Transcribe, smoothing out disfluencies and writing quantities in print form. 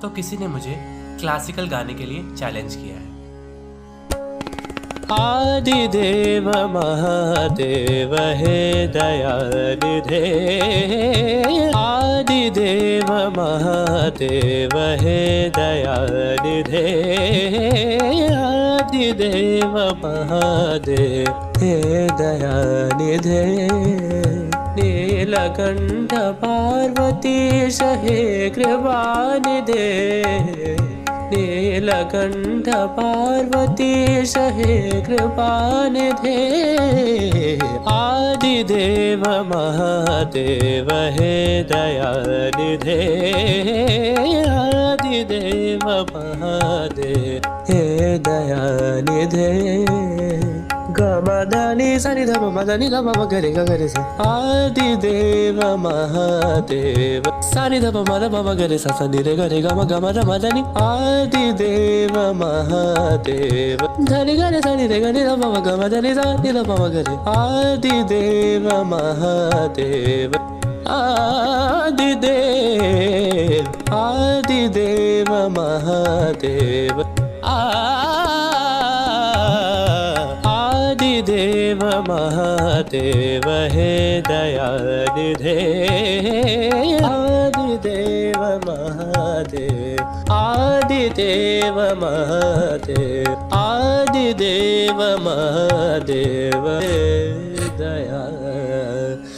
तो किसी ने मुझे क्लासिकल गाने के लिए चैलेंज किया है। आदिदेव महादेव हे दयानिधे, आदिदेव महादेव हे दयानिधे, आदिदेव महादेव हे दयानिधे। नीलकंठ पार्वतीश हे कृपानिधे, नीलकंठ पार्वतीश हे कृपानिधे। आदिदेव महादेव हे दयानिधे, आदिदेव महादेव हे दयानिधे। गमदनि सनि ध मदनि ध म गरे ग गरे सा। आदिदेव महादेव सनि ध मद म गरे सा सनि रे गरे ग म ग म ध मदनि। आदिदेव महादेव धनि गरे सनि रे गनि ध म ग म धनि सा नि ध म गरे। आदिदेव महादेव, आदिदेव, आदिदेव महादेव, आदिदेव महादेव हे दयानिधे, आदिदेव महादेव, आदिदेव महादेव, आदिदेव महादेव हे दयानिधे।